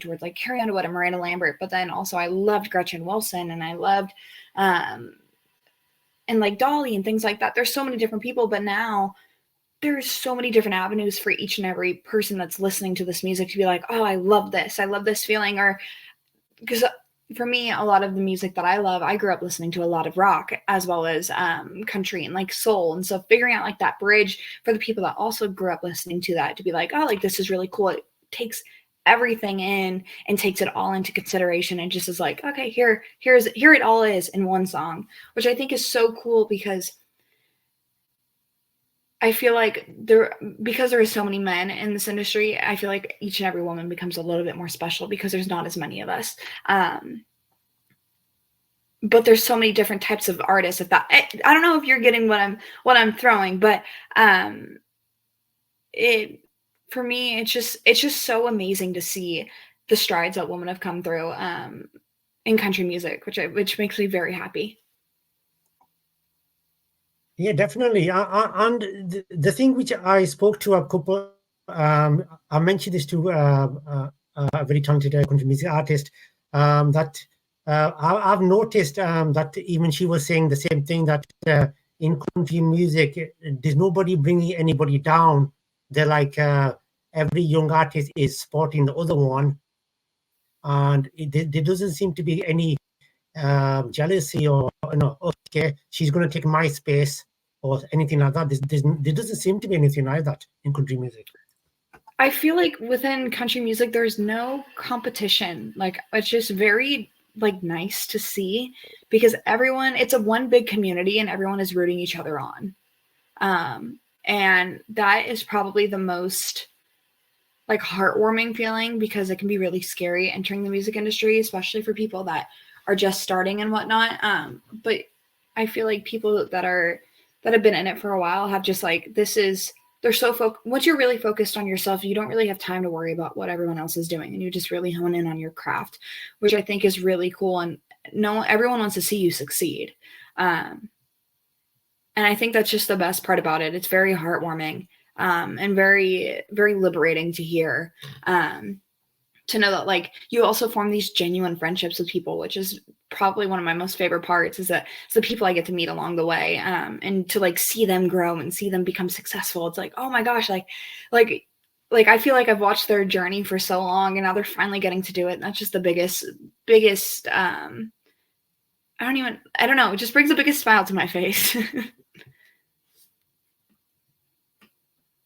towards like Carrie Underwood and Miranda Lambert, but then also I loved Gretchen Wilson, and I loved and like Dolly and things like that. There's so many different people, but now there's so many different avenues for each and every person that's listening to this music to be like, oh, I love this feeling. Or because for me, a lot of the music that I love, I grew up listening to a lot of rock as well as country and like soul. And so figuring out like that bridge for the people that also grew up listening to that to be like, oh, like this is really cool. It takes everything in and takes it all into consideration and just is like, okay, here it all is in one song, which I think is so cool because I feel like because there are so many men in this industry, I feel like each and every woman becomes a little bit more special because there's not as many of us. But there's so many different types of artists. If that, I don't know if you're getting what I'm throwing, but for me, it's just so amazing to see the strides that women have come through in country music, which makes me very happy. Yeah, definitely. And the thing which I spoke to a couple, I mentioned this to a very talented country music artist, that I've noticed that even she was saying the same thing, that in country music, there's nobody bringing anybody down. They're like every young artist is supporting the other one, and there doesn't seem to be any jealousy or, okay, she's going to take my space or anything like that. There doesn't seem to be anything like that in country music. I feel like within country music, there's no competition. Like, it's just very like nice to see because it's a one big community and everyone is rooting each other on. And that is probably the most like heartwarming feeling because it can be really scary entering the music industry, especially for people that are just starting and whatnot. But I feel like people that have been in it for a while have just like, they're so once you're really focused on yourself, you don't really have time to worry about what everyone else is doing. And you just really hone in on your craft, which I think is really cool. And everyone wants to see you succeed. And I think that's just the best part about it. It's very heartwarming and very, very liberating to hear. To know that like you also form these genuine friendships with people, which is probably one of my most favorite parts, is that it's the people I get to meet along the way, and to like see them grow and see them become successful. It's like, oh my gosh, like I feel like I've watched their journey for so long and now they're finally getting to do it. And that's just the biggest I don't know, it just brings the biggest smile to my face.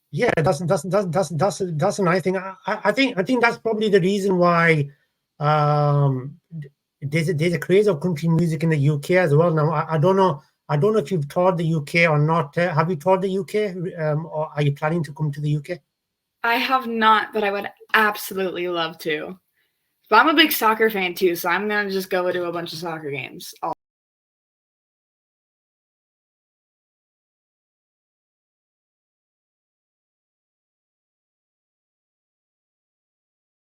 Yeah, that's a nice thing. I think that's probably the reason why there's a craze of country music in the UK as well. Now I don't know if you've toured the UK or not. Have you toured the UK, or are you planning to come to the UK? I have not, but I would absolutely love to. But I'm a big soccer fan too, so I'm gonna just go to a bunch of soccer games all